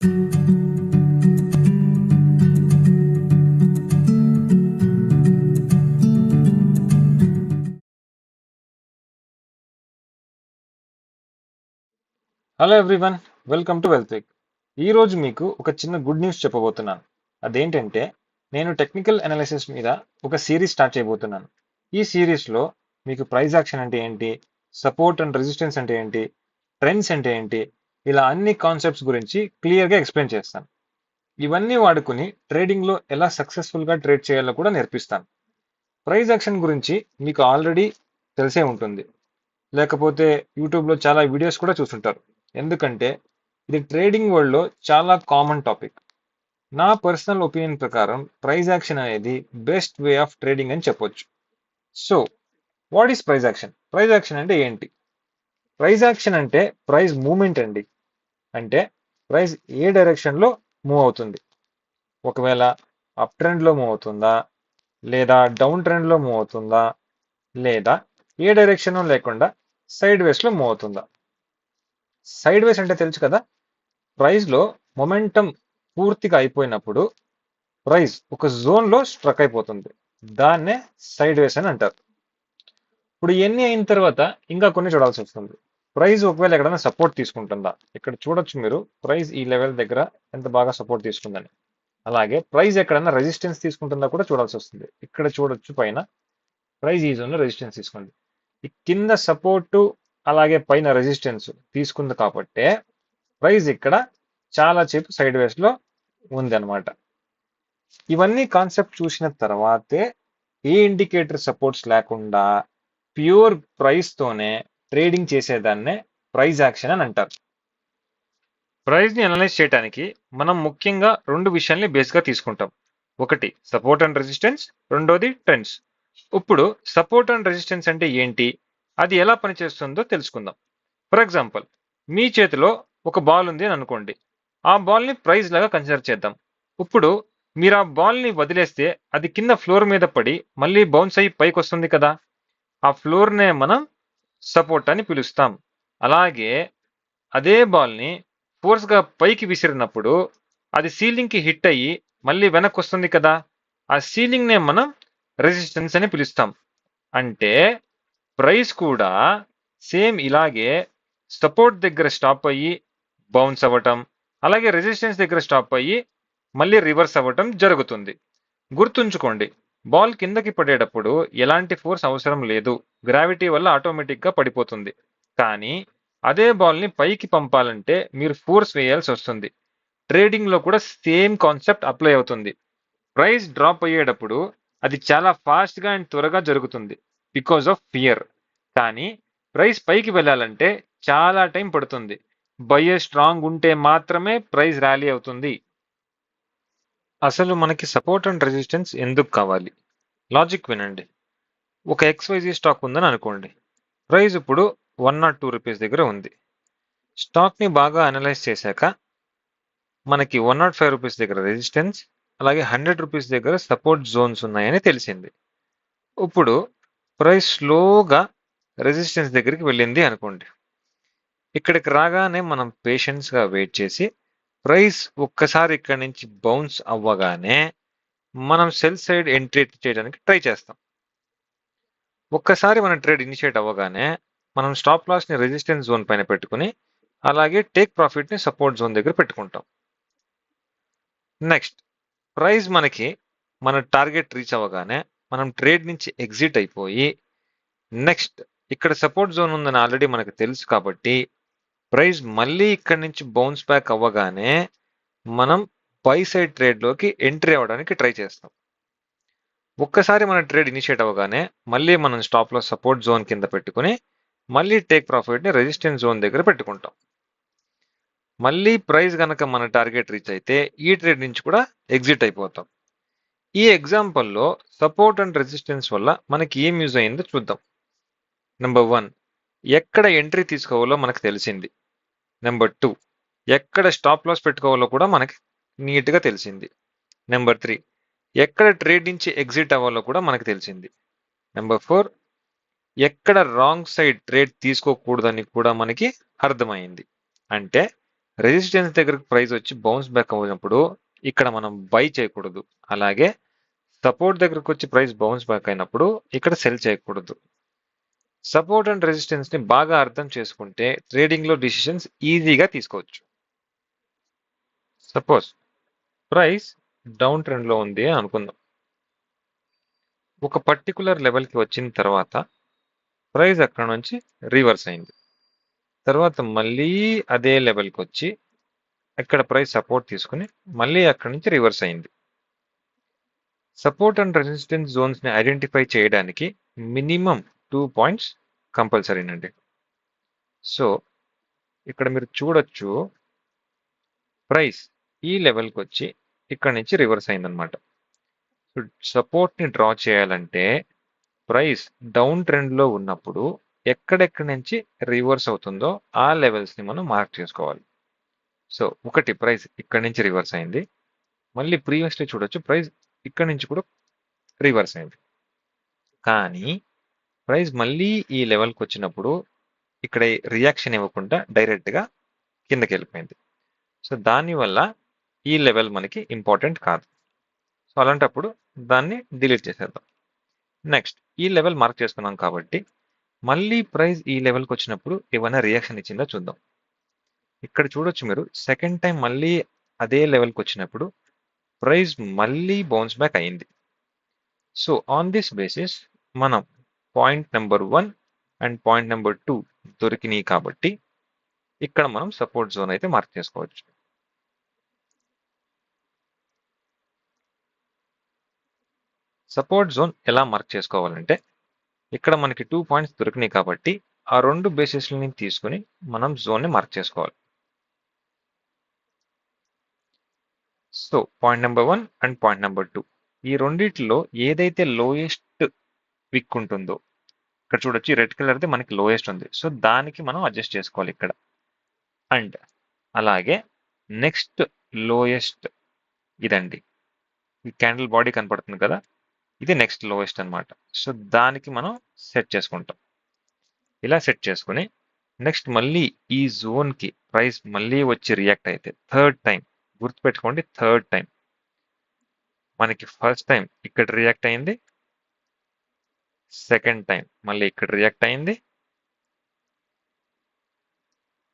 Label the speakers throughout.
Speaker 1: Hello everyone, welcome to Wealthwick. ఈరోజు మీకు ఒక చిన్న గుడ్ న్యూస్ చెప్పబోతున్నాను. అదేంటంటే నేను టెక్నికల్ అనాలిసిస్ మీద ఒక సిరీస్ స్టార్ట్ చేయబోతున్నాను. ఈ సిరీస్లో మీకు ప్రైస్ యాక్షన్ అంటే ఏంటి, సపోర్ట్ అండ్ రెసిస్టెన్స్ అంటే ఏంటి, ట్రెండ్స్ అంటే ఏంటి, ఇలా అన్ని కాన్సెప్ట్స్ గురించి క్లియర్గా ఎక్స్ప్లెయిన్ చేస్తాను. ఇవన్నీ వాడుకుని ట్రేడింగ్లో ఎలా సక్సెస్ఫుల్గా ట్రేడ్ చేయాలో కూడా నేర్పిస్తాను. ప్రైస్ యాక్షన్ గురించి మీకు ఆల్రెడీ తెలిసే ఉంటుంది, లేకపోతే యూట్యూబ్లో చాలా వీడియోస్ కూడా చూస్తుంటారు. ఎందుకంటే ఇది ట్రేడింగ్ వరల్డ్లో చాలా కామన్ టాపిక్. నా పర్సనల్ ఒపీనియన్ ప్రకారం ప్రైస్ యాక్షన్ అనేది బెస్ట్ వే ఆఫ్ ట్రేడింగ్ అని చెప్పొచ్చు. So what is price action? Price action అంటే ఏంటి? ప్రైస్ యాక్షన్ అంటే ప్రైస్ మూమెంట్ అండి. అంటే ప్రైస్ ఏ డైరెక్షన్లో మూవ్ అవుతుంది. ఒకవేళ అప్ ట్రెండ్లో మూవ్ అవుతుందా, లేదా డౌన్ ట్రెండ్లో మూవ్ అవుతుందా, లేదా ఏ డైరెక్షన్ లేకుండా సైడ్ వేస్లో మూవ్ అవుతుందా. సైడ్ వేస్ అంటే తెలుసు కదా, ప్రైస్లో మొమెంటం పూర్తిగా అయిపోయినప్పుడు ప్రైస్ ఒక జోన్లో స్ట్రక్ అయిపోతుంది. దాన్నే సైడ్ వేస్ అని అంటారు. ఇప్పుడు ఇవన్నీ అయిన తర్వాత ఇంకా కొన్ని చూడాల్సి వస్తుంది. ప్రైస్ ఒకవేళ ఎక్కడైనా సపోర్ట్ తీసుకుంటుందా? ఇక్కడ చూడొచ్చు మీరు, ప్రైస్ ఈ లెవెల్ దగ్గర ఎంత బాగా సపోర్ట్ తీసుకుందని. అలాగే ప్రైస్ ఎక్కడైనా రెసిస్టెన్స్ తీసుకుంటుందా కూడా చూడాల్సి వస్తుంది. ఇక్కడ చూడొచ్చు పైన ప్రైస్ ఈ జోన్లో రెసిస్టెన్స్ తీసుకుంది. ఈ కింద సపోర్టు అలాగే పైన రెసిస్టెన్స్ తీసుకుంది కాబట్టే ప్రైస్ ఇక్కడ చాలా సేపు సైడ్ వేస్ లో ఉంది అనమాట. ఇవన్నీ కాన్సెప్ట్ చూసిన తర్వాతే ఏ ఇండికేటర్ సపోర్ట్స్ లేకుండా ప్యూర్ ప్రైస్ తోనే ట్రేడింగ్ చేసేదాన్నే ప్రైస్ యాక్షన్ అని అంటారు. ప్రైస్ ని అనలైజ్ చేయడానికి మనం ముఖ్యంగా రెండు విషయాల్ని బేస్ గా తీసుకుంటాం. ఒకటి సపోర్ట్ అండ్ రెసిస్టెన్స్, రెండోది ట్రెండ్స్. ఇప్పుడు సపోర్ట్ అండ్ రెసిస్టెన్స్ అంటే ఏంటి, అది ఎలా పనిచేస్తుందో తెలుసుకుందాం. ఫర్ ఎగ్జాంపుల్, మీ చేతిలో ఒక బాల్ ఉంది అని అనుకోండి. ఆ బాల్ని ప్రైజ్ లాగా కన్సిడర్ చేద్దాం. ఇప్పుడు మీరు ఆ బాల్ని వదిలేస్తే అది కింద ఫ్లోర్ మీద పడి మళ్ళీ బౌన్స్ అయ్యి పైకి వస్తుంది కదా, ఆ ఫ్లోర్నే మనం సపోర్ట్ అని పిలుస్తాం. అలాగే అదే బాల్ని ఫోర్స్గా పైకి విసిరినప్పుడు అది సీలింగ్కి హిట్ అయ్యి మళ్ళీ వెనక్కి వస్తుంది కదా, ఆ సీలింగ్నే మనం రెసిస్టెన్స్ అని పిలుస్తాం. అంటే ప్రైస్ కూడా సేమ్ ఇలాగే సపోర్ట్ దగ్గర స్టాప్ అయ్యి బౌన్స్ అవ్వటం, అలాగే రెసిస్టెన్స్ దగ్గర స్టాప్ అయ్యి మళ్ళీ రివర్స్ అవ్వటం జరుగుతుంది. గుర్తుంచుకోండి, బాల్ కిందకి పడేటప్పుడు ఎలాంటి ఫోర్స్ అవసరం లేదు, గ్రావిటీ వల్ల ఆటోమేటిక్గా పడిపోతుంది. కానీ అదే బాల్ని పైకి పంపాలంటే మీరు ఫోర్స్ వేయాల్సి వస్తుంది. ట్రేడింగ్లో కూడా సేమ్ కాన్సెప్ట్ అప్లై అవుతుంది. ప్రైస్ డ్రాప్ అయ్యేటప్పుడు అది చాలా ఫాస్ట్గా అండ్ త్వరగా జరుగుతుంది బికాజ్ ఆఫ్ ఫియర్. కానీ ప్రైస్ పైకి వెళ్ళాలంటే చాలా టైం పడుతుంది. బయ్యర్ స్ట్రాంగ్ ఉంటే మాత్రమే ప్రైస్ ర్యాలీ అవుతుంది. అసలు మనకి సపోర్ట్ అండ్ రెసిస్టెన్స్ ఎందుకు కావాలి? లాజిక్ వినండి. ఒక XYZ స్టాక్ ఉందని అనుకోండి. ప్రైస్ ఇప్పుడు 102 రూపీస్ దగ్గర ఉంది. స్టాక్ని బాగా అనలైజ్ చేశాక మనకి 105 రూపీస్ దగ్గర రెసిస్టెన్స్, అలాగే 100 రూపీస్ దగ్గర సపోర్ట్ జోన్స్ ఉన్నాయని తెలిసింది. ఇప్పుడు ప్రైస్ స్లోగా రెసిస్టెన్స్ దగ్గరికి వెళ్ళింది అనుకోండి. ఇక్కడికి రాగానే మనం పేషెన్స్గా వెయిట్ చేసి ప్రైస్ ఒక్కసారి ఇక్కడి నుంచి బౌన్స్ అవ్వగానే మనం సెల్ సైడ్ ఎంట్రీ చేయడానికి ట్రై చేస్తాం. ఒక్కసారి మన ట్రేడ్ ఇనిషియేట్ అవ్వగానే మనం స్టాప్ లాస్ని రెసిస్టెన్స్ జోన్ పైన పెట్టుకుని అలాగే టేక్ ప్రాఫిట్ని సపోర్ట్ జోన్ దగ్గర పెట్టుకుంటాం. నెక్స్ట్ ప్రైస్ మనకి మన టార్గెట్ రీచ్ అవ్వగానే మనం ట్రేడ్ నుంచి ఎగ్జిట్ అయిపోయి నెక్స్ట్ ఇక్కడ సపోర్ట్ జోన్ ఉందని ఆల్రెడీ మనకు తెలుసు కాబట్టి ప్రైస్ మళ్ళీ ఇక్కడ నుంచి బౌన్స్ బ్యాక్ అవ్వగానే మనం బై సైడ్ ట్రేడ్లోకి ఎంట్రీ అవ్వడానికి ట్రై చేస్తాం. ఒక్కసారి మన ట్రేడ్ ఇనిషియేట్ అవ్వగానే మళ్ళీ మనం స్టాప్లో సపోర్ట్ జోన్ కింద పెట్టుకుని మళ్ళీ టేక్ ప్రాఫిట్ని రెసిస్టెన్స్ జోన్ దగ్గర పెట్టుకుంటాం. మళ్ళీ ప్రైస్ కనుక మన టార్గెట్ రీచ్ అయితే ఈ ట్రేడ్ నుంచి కూడా ఎగ్జిట్ అయిపోతాం. ఈ ఎగ్జాంపుల్లో సపోర్ట్ అండ్ రెసిస్టెన్స్ వల్ల మనకి ఏం యూజ్ అయిందో చూద్దాం. నెంబర్ 1, ఎక్కడ ఎంట్రీ తీసుకోవాలో మనకు తెలిసింది. నెంబర్ 2, ఎక్కడ స్టాప్ లాస్ పెట్టుకోవాలో కూడా మనకి నీట్గా తెలిసింది. నెంబర్ 3, ఎక్కడ ట్రేడ్ నుంచి ఎగ్జిట్ అవ్వాలో కూడా మనకు తెలిసింది. నెంబర్ 4, ఎక్కడ రాంగ్ సైడ్ ట్రేడ్ తీసుకోకూడదని కూడా మనకి అర్థమైంది. అంటే రెసిస్టెన్స్ దగ్గరకు ప్రైస్ వచ్చి బౌన్స్ బ్యాక్ అయినప్పుడు ఇక్కడ మనం బై చేయకూడదు. అలాగే సపోర్ట్ దగ్గరకు వచ్చి ప్రైస్ బౌన్స్ బ్యాక్ అయినప్పుడు ఇక్కడ సెల్ చేయకూడదు. సపోర్ట్ అండ్ రెసిస్టెన్స్ ని బాగా అర్థం చేసుకుంటే ట్రేడింగ్ లో డిసిషన్స్ ఈజీగా తీసుకోవచ్చు. సపోజ్ ప్రైస్ డౌన్ ట్రెండ్ లో ఉంది అని అనుకుందాం. ఒక పర్టికులర్ లెవెల్ కి వచ్చిన తర్వాత ప్రైస్ అక్కడ నుంచి రివర్స్ అయింది. తర్వాత మళ్ళీ అదే లెవెల్కి వచ్చి ఇక్కడ ప్రైస్ సపోర్ట్ తీసుకుని మళ్ళీ అక్కడ నుంచి రివర్స్ అయింది. సపోర్ట్ అండ్ రెసిస్టెన్స్ జోన్స్ ని ఐడెంటిఫై చేయడానికి మినిమం 2 పాయింట్స్ కంపల్సరీనండి. సో ఇక్కడ మీరు చూడొచ్చు ప్రైస్ ఈ లెవెల్కి వచ్చి ఇక్కడ నుంచి రివర్స్ అయిందనమాట. సపోర్ట్ ని డ్రా చేయాలంటే ప్రైస్ డౌన్ ట్రెండ్ లో ఉన్నప్పుడు ఎక్కడెక్కడి నుంచి రివర్స్ అవుతుందో ఆ లెవెల్స్ ని మనం మార్క్ చేసుకోవాలి. సో ఒకటి ప్రైస్ ఇక్కడ నుంచి రివర్స్ అయింది. మళ్ళీ ప్రీవియస్లీ చూడొచ్చు ప్రైస్ ఇక్కడ నుంచి కూడా రివర్స్ అయింది. కానీ ప్రైస్ మళ్ళీ ఈ లెవెల్కి వచ్చినప్పుడు ఇక్కడ రియాక్షన్ ఇవ్వకుండా డైరెక్ట్గా కిందకి వెళ్ళిపోయింది. సో దానివల్ల ఈ లెవెల్ మనకి ఇంపార్టెంట్ కాదు. సో అలాంటప్పుడు దాన్ని డిలీట్ చేసేద్దాం. నెక్స్ట్ ఈ లెవెల్ మార్క్ చేసుకున్నాం కాబట్టి మళ్ళీ ప్రైస్ ఈ లెవెల్కి వచ్చినప్పుడు ఏమైనా రియాక్షన్ ఇచ్చిందో చూద్దాం. ఇక్కడ చూడొచ్చు మీరు సెకండ్ టైం మళ్ళీ అదే లెవెల్కి వచ్చినప్పుడు ప్రైస్ మళ్ళీ బౌన్స్ బ్యాక్ అయింది. సో ఆన్ దిస్ బేసిస్ మనం point number 1 and point number 2 దొరికినాయి కాబట్టి ఇక్కడ మనం సపోర్ట్ జోన్ అయితే మార్క్ చేసుకోవచ్చు. సపోర్ట్ జోన్ ఎలా మార్క్ చేసుకోవాలంటే ఇక్కడ మనకి 2 పాయింట్స్ దొరికినాయి కాబట్టి ఆ 2 బేసిస్లని తీసుకుని మనం జోన్ని మార్క్ చేసుకోవాలి. So point number 1 and point number 2 ఈ రెండిట్లో ఏదైతే లోయెస్ట్ విక్ ఉంటుందో ఇక్కడ చూడొచ్చు రెడ్ కలర్ది మనకి లోయెస్ట్ ఉంది. సో దానికి మనం అడ్జస్ట్ చేసుకోవాలి ఇక్కడ. అండ్ అలాగే నెక్స్ట్ లోయెస్ట్ ఇదండి, ఈ క్యాండిల్ బాడీ కనపడుతుంది కదా, ఇది నెక్స్ట్ లోయెస్ట్ అనమాట. సో దానికి మనం సెట్ చేసుకుంటాం. ఇలా సెట్ చేసుకుని నెక్స్ట్ మళ్ళీ ఈ జోన్కి ప్రైస్ మళ్ళీ వచ్చి రియాక్ట్ అయితే థర్డ్ టైం గుర్తుపెట్టుకోండి, థర్డ్ టైం మనకి ఫస్ట్ టైం ఇక్కడ రియాక్ట్ అయింది, సెకండ్ టైం మళ్ళీ ఇక్కడ రియాక్ట్ అయింది,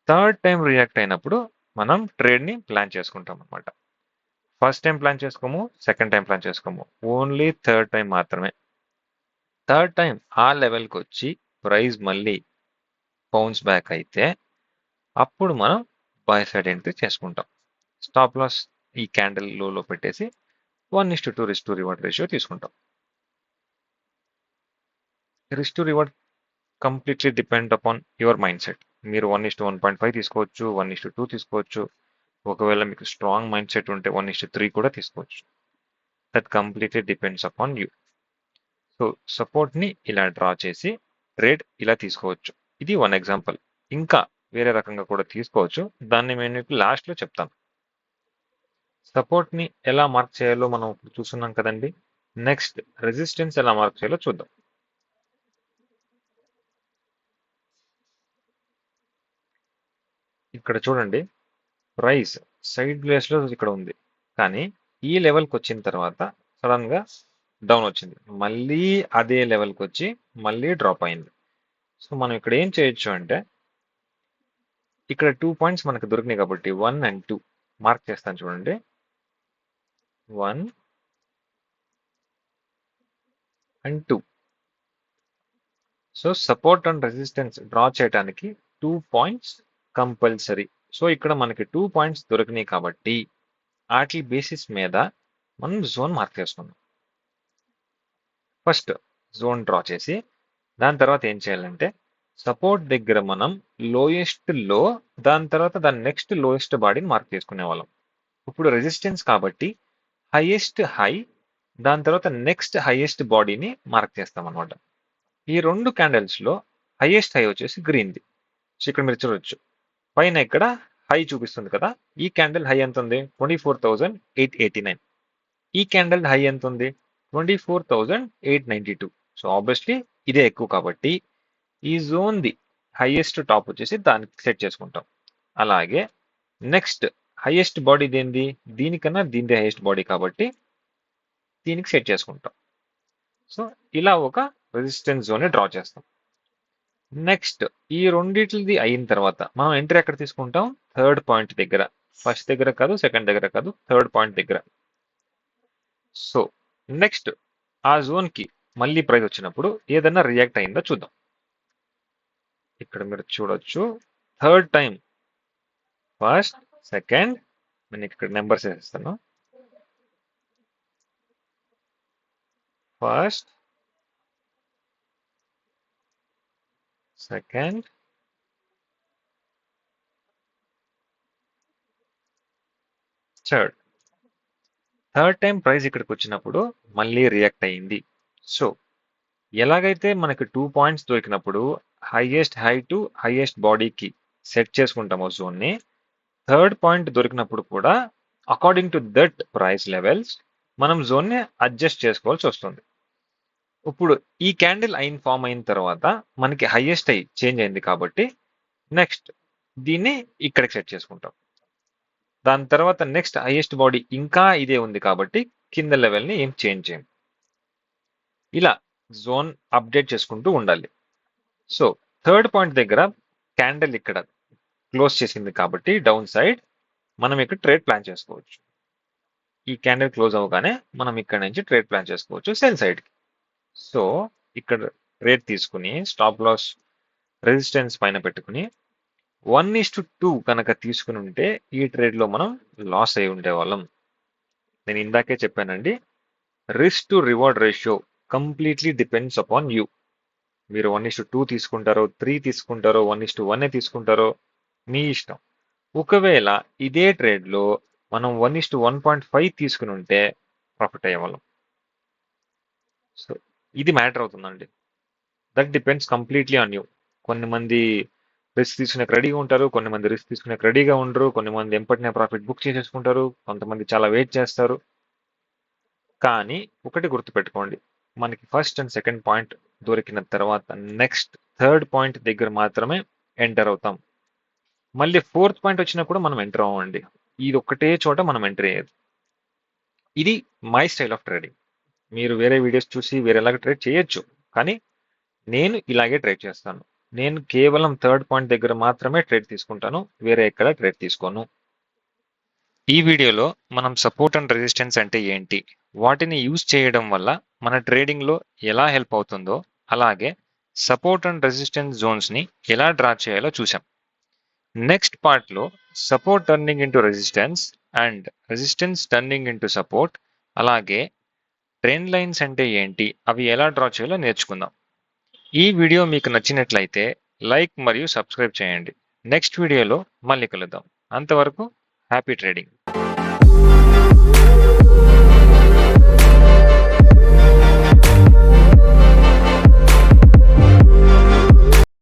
Speaker 1: థర్డ్ టైం రియాక్ట్ అయినప్పుడు మనం ట్రేడ్ని ప్లాన్ చేసుకుంటాం అనమాట. ఫస్ట్ టైం ప్లాన్ చేసుకోము, సెకండ్ టైం ప్లాన్ చేసుకోము, ఓన్లీ థర్డ్ టైం మాత్రమే. థర్డ్ టైం ఆ లెవెల్కి వచ్చి ప్రైస్ మళ్ళీ బౌన్స్ బ్యాక్ అయితే అప్పుడు మనం బై సైడ్ ఎంట్రీ చేసుకుంటాం. స్టాప్ లాస్ ఈ క్యాండిల్ లోలో పెట్టేసి 1:2 రిస్క్ టు రివార్డ్ రేషియో తీసుకుంటాం. Risk to reward completely depend upon your mind set. మీరు 1:1.5 తీసుకోవచ్చు, 1:2 తీసుకోవచ్చు. ఒకవేళ మీకు స్ట్రాంగ్ మైండ్ సెట్ ఉంటే 1:3 కూడా తీసుకోవచ్చు. That completely depends upon you. So సపోర్ట్ని ఇలా డ్రా చేసి ట్రేడ్ ఇలా తీసుకోవచ్చు. ఇది 1 ఎగ్జాంపుల్. ఇంకా వేరే రకంగా కూడా తీసుకోవచ్చు, దాన్ని నేను మీకు లాస్ట్లో చెప్తాను. సపోర్ట్ని ఎలా మార్క్ చేయాలో మనం ఇప్పుడు చూస్తున్నాం కదండి. నెక్స్ట్ రెసిస్టెన్స్ ఎలా మార్క్ చేయాలో చూద్దాం. ఇక్కడ చూడండి ప్రైస్ సైడ్ వేస్లో ఇక్కడ ఉంది, కానీ ఈ లెవెల్కి వచ్చిన తర్వాత సడన్గా డౌన్ వచ్చింది, మళ్ళీ అదే లెవెల్కి వచ్చి మళ్ళీ డ్రాప్ అయింది. సో మనం ఇక్కడ ఏం చేయొచ్చు అంటే ఇక్కడ 2 పాయింట్స్ మనకు దొరికినాయి కాబట్టి 1 and 2 మార్క్ చేస్తాను చూడండి. 1 and 2. So support and resistance draw చేయడానికి 2 పాయింట్స్ కంపల్సరీ. సో ఇక్కడ మనకి 2 పాయింట్స్ దొరికినాయి కాబట్టి వాటి బేసిస్ మీద మనం జోన్ మార్క్ చేసుకున్నాం. ఫస్ట్ జోన్ డ్రా చేసి దాని తర్వాత ఏం చేయాలంటే సపోర్ట్ దగ్గర మనం లోయెస్ట్ లో, దాని తర్వాత దాని నెక్స్ట్ లోయెస్ట్ బాడీని మార్క్ చేసుకునే వాళ్ళం. ఇప్పుడు రెసిస్టెన్స్ కాబట్టి హైయెస్ట్ హై, దాని తర్వాత నెక్స్ట్ హైయెస్ట్ బాడీని మార్క్ చేస్తాం అనమాట. ఈ 2 క్యాండిల్స్ లో హైయెస్ట్ హై వచ్చేసి గ్రీన్ది. సో ఇక్కడ మీరు చూడొచ్చు పైన ఇక్కడ హై చూపిస్తుంది కదా, ఈ క్యాండిల్ హై ఎంత ఉంది 24,889. ఈ క్యాండిల్ హై ఎంత ఉంది 24,892. సో ఆబ్వియస్లీ ఇదే ఎక్కువ కాబట్టి ఈ జోన్ది హైయెస్ట్ టాప్ వచ్చేసి దానికి సెట్ చేసుకుంటాం. అలాగే నెక్స్ట్ హైయెస్ట్ బాడీ దేనిది, దీనికన్నా దీనిదే హైయెస్ట్ బాడీ కాబట్టి దీనికి సెట్ చేసుకుంటాం. సో ఇలా ఒక రెసిస్టెన్స్ జోన్ డ్రా చేస్తాం. నెక్స్ట్ ఈ రెండిటిది అయిన తర్వాత మనం ఎంట్రీ ఎక్కడ తీసుకుంటాం, థర్డ్ పాయింట్ దగ్గర. ఫస్ట్ దగ్గర కాదు, సెకండ్ దగ్గర కాదు, థర్డ్ పాయింట్ దగ్గర. సో నెక్స్ట్ ఆ జోన్ కి మళ్ళీ ప్రైస్ వచ్చినప్పుడు ఏదన్నా రియాక్ట్ అయిందో చూద్దాం. ఇక్కడ మీరు చూడొచ్చు, థర్డ్ టైం, ఫస్ట్, సెకండ్, నేను ఇక్కడ నెంబర్స్ వేస్తాను. First, second, third time price ఇక్కడికి వచ్చినప్పుడు మళ్ళీ రియాక్ట్ అయ్యింది. సో ఎలాగైతే మనకి 2 పాయింట్స్ దొరికినప్పుడు హైయెస్ట్ హై టు హైయెస్ట్ బాడీకి సెట్ చేసుకుంటామో జోన్ని, థర్డ్ పాయింట్ దొరికినప్పుడు కూడా according to that price levels మనం జోన్ని అడ్జస్ట్ చేసుకోవాల్సి వస్తుంది. ఇప్పుడు ఈ క్యాండిల్ ఫామ్ అయిన తర్వాత మనకి హైయెస్ట్ అయి చేంజ్ అయింది కాబట్టి నెక్స్ట్ దీన్ని ఇక్కడికి సెట్ చేసుకుంటాం. దాని తర్వాత నెక్స్ట్ హైయెస్ట్ బాడీ ఇంకా ఇదే ఉంది కాబట్టి కింద లెవెల్ని ఏం చేంజ్ చేయం. ఇలా జోన్ అప్డేట్ చేసుకుంటూ ఉండాలి. సో థర్డ్ పాయింట్ దగ్గర క్యాండిల్ ఇక్కడ క్లోజ్ చేసింది కాబట్టి డౌన్ సైడ్ మనం ఇక్కడ ట్రేడ్ ప్లాన్ చేసుకోవచ్చు. ఈ క్యాండిల్ క్లోజ్ అవగానే మనం ఇక్కడ నుంచి ట్రేడ్ ప్లాన్ చేసుకోవచ్చు సెల్ సైడ్కి. సో ఇక్కడ ట్రేడ్ తీసుకుని స్టాప్ లాస్ రెసిస్టెన్స్ పైన పెట్టుకుని 1:2 కనుక తీసుకుని ఉంటే ఈ ట్రేడ్లో మనం లాస్ అయి ఉండేవాళ్ళం. నేను ఇందాకే చెప్పానండి, risk to reward ratio completely depends upon you. మీరు 1:2 తీసుకుంటారో, 3 తీసుకుంటారో, 1:1 తీసుకుంటారో మీ ఇష్టం. ఒకవేళ ఇదే ట్రేడ్లో మనం 1:1.5 తీసుకుని ఉంటే ప్రాఫిట్ అయ్యేవాళ్ళం. సో ఇది మ్యాటర్ అవుతుందండి. That depends completely on you. కొన్ని మంది రిస్క్ తీసుకునే రెడీగా ఉంటారు, కొన్ని మంది రిస్క్ తీసుకునే రెడీగా ఉండరు, కొన్ని మంది ఎంపటినే ప్రాఫిట్ బుక్ చేసేసుకుంటారు, కొంతమంది చాలా వెయిట్ చేస్తారు. కానీ ఒకటి గుర్తుపెట్టుకోండి, మనకి ఫస్ట్ అండ్ సెకండ్ పాయింట్ దొరికిన తర్వాత నెక్స్ట్ థర్డ్ పాయింట్ దగ్గర మాత్రమే ఎంటర్ అవుతాం. మళ్ళీ ఫోర్త్ పాయింట్ వచ్చినప్పుడు మనం ఎంటర్ అవ్వండి. ఇది ఒక్కటే చోట మనం ఎంటర్ అయ్యేది. ఇది మై స్టైల్ ఆఫ్ ట్రేడింగ్. మీరు వేరే వీడియోస్ చూసి వేరేలాగా ట్రేడ్ చేయొచ్చు, కానీ నేను ఇలాగే ట్రేడ్ చేస్తాను. నేను కేవలం థర్డ్ పాయింట్ దగ్గర మాత్రమే ట్రేడ్ తీసుకుంటాను, వేరే ఎక్కడ ట్రేడ్ తీసుకోను. ఈ వీడియోలో మనం సపోర్ట్ అండ్ రెసిస్టెన్స్ అంటే ఏంటి, వాటిని యూజ్ చేయడం వల్ల మన ట్రేడింగ్లో ఎలా హెల్ప్ అవుతుందో, అలాగే సపోర్ట్ అండ్ రెసిస్టెన్స్ జోన్స్ని ఎలా డ్రా చేయాలో చూసాం. నెక్స్ట్ పార్ట్లో support turning into resistance and resistance turning into support, అలాగే ట్రెండ్ లైన్స్ అంటే ఏంటి, అవి ఎలా డ్రా చేయాలో నేర్చుకుందాం. ఈ వీడియో మీకు నచ్చినట్లయితే లైక్ మరియు సబ్స్క్రైబ్ చేయండి. నెక్స్ట్ వీడియోలో మళ్ళీ కలుద్దాం. అంతవరకు హ్యాపీ ట్రేడింగ్.